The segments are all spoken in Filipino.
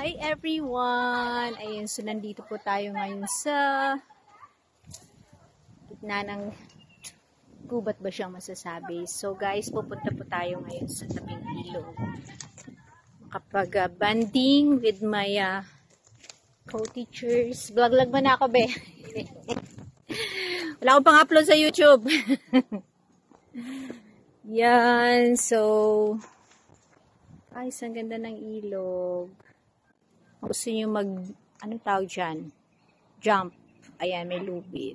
Hi everyone! Ayun, so nandito po tayo ngayon sa gitna ng gubat ba siyang masasabi. So guys, pupunta po tayo ngayon sa tabing ilog. Makapag-banding with my co-teachers. Vlog-vlog ba na ako, be? Wala akong pang-upload sa YouTube. Yan, so ay, ang ganda ng ilog. Gusto nyo anong tawag dyan? Jump. Ayan, may lubid.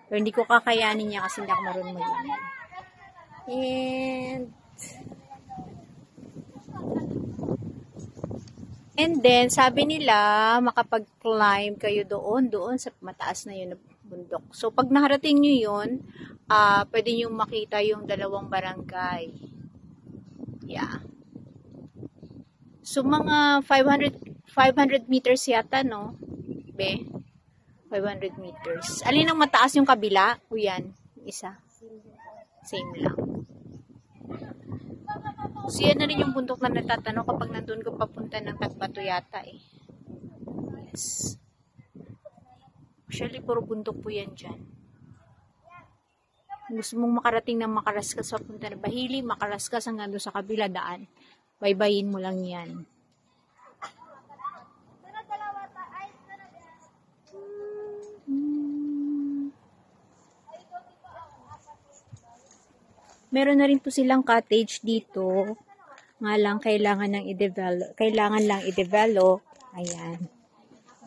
Pero hindi ko kakayanin niya kasi hindi ako marunong mag-langoy. And then, sabi nila, makapag-climb kayo doon sa mataas na yun na bundok. So, pag naharating nyo yun, pwede nyo makita yung dalawang barangay. Yeah. So, mga 500 meters yata, no? Be? 500 meters. Alin ang mataas yung kabila? O yan, isa. Same lang. So, yan na rin yung bundok na natatanong kapag nandun ko papunta ng Tagbato yata eh. Yes. Actually, puro bundok po yan dyan. Gusto mong makarating ng Makaraskas papunta na Bahili, Makaraskas hanggang doon sa kabila daan. Baybayin mo lang yan. Meron na rin po silang cottage dito. Nga lang kailangan lang i-develop. Ayan.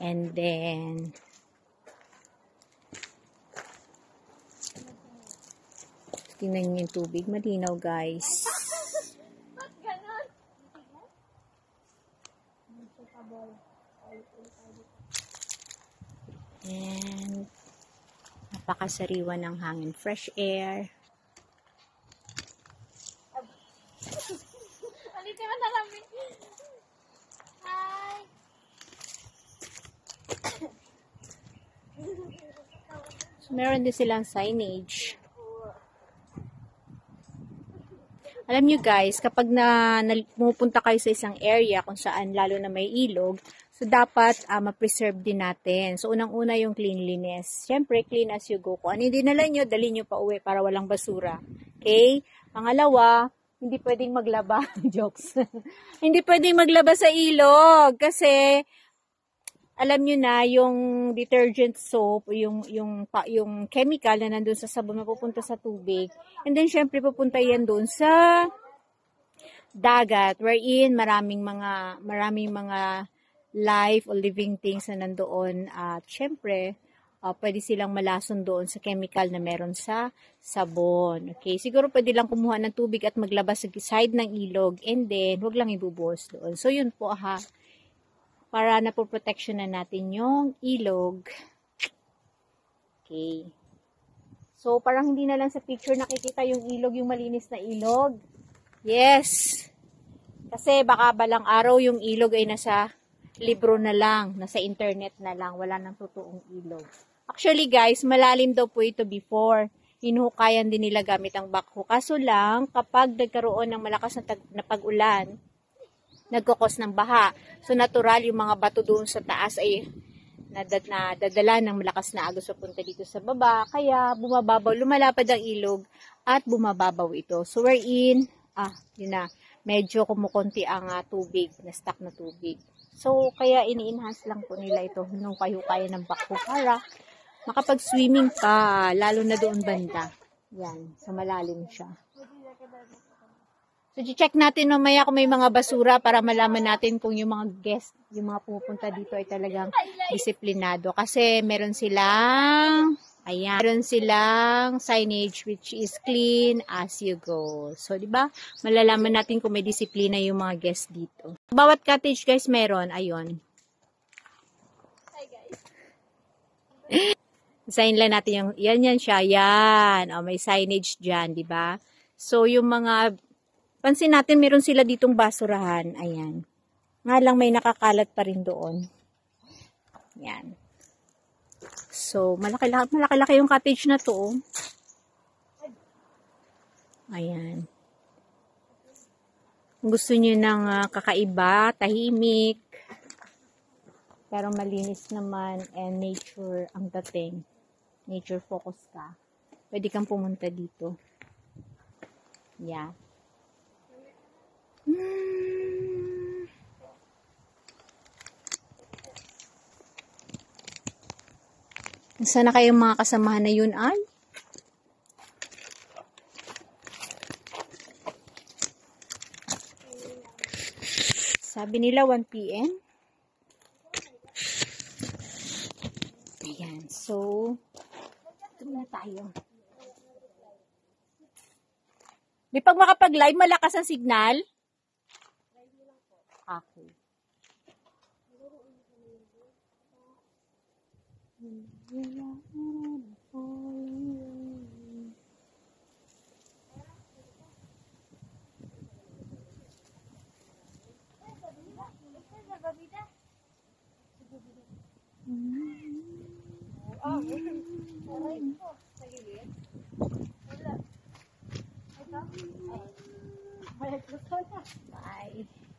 And then tingnan niyo yung tubig, malinaw guys. And napakasariwa ng hangin, fresh air. Hi. So, meron din silang signage. Alam nyo guys, kapag pumupunta kayo sa isang area kung saan lalo na may ilog, so dapat ma-preserve din natin. So unang-una yung cleanliness. Siyempre, clean as you go. Kung ano yung dinala nyo, dali nyo pa uwi para walang basura. Okay? Pangalawa, hindi pwedeng maglaba. Jokes. Hindi pwedeng maglaba sa ilog kasi alam nyo na, yung detergent soap, yung chemical na nandun sa sabon, mapupunta sa tubig. And then, syempre, pupunta yan doon sa dagat, wherein maraming mga life or living things na nandoon. At, syempre, pwede silang malason doon sa chemical na meron sa sabon. Okay, siguro pwede lang kumuha ng tubig at maglabas sa side ng ilog, and then, huwag lang ibubuhos doon. So, yun po, para na po protection na natin yung ilog. Okay. So, parang hindi na lang sa picture nakikita yung ilog, yung malinis na ilog. Yes. Kasi baka balang araw yung ilog ay nasa libro na lang, nasa internet na lang, wala nang totoong ilog. Actually guys, malalim daw po ito before. Hinuhukayan din nila gamit ang backhoe. Kaso lang, kapag nagkaroon ng malakas na pag-ulan, nagkukos ng baha. So, natural yung mga bato doon sa taas ay nadadala ng malakas na agos papunta dito sa baba. Kaya, bumababaw, lumalapad ang ilog at bumababaw ito. So, wherein, yun na, medyo kumukunti ang tubig, na stuck na tubig. So, kaya ini-enhance lang po nila ito. Hinukay-hukayan ng backhoe para makapag-swimming ka, lalo na doon banda. Yan, sa malalim siya. So, check natin mamaya kung may mga basura para malaman natin kung yung mga guest, yung mga pupunta dito ay talagang disiplinado. Kasi meron silang signage which is clean as you go. So, di ba? Malalaman natin kung may disiplina yung mga guest dito. Bawat cottage guys meron, ayun. Hi guys. Sign lang natin yung, yan siya, yan. O, may signage dyan, di ba? So, yung mga pansin natin, meron sila ditong basurahan. Ayan. Nga lang may nakakalat pa rin doon. Yan. So, malaki-laki yung cottage na to. Ayan. Kung gusto nyo ng kakaiba, tahimik, pero malinis naman and nature ang dating. Nature focus ka. Pwede kang pumunta dito. Yeah. Sana kayong mga kasamahan na yun ay? Sabi nila 1 p.m. Ayan. So, ito na tayo. Di pag makapag-live, malakas ang signal? Okay. Bye.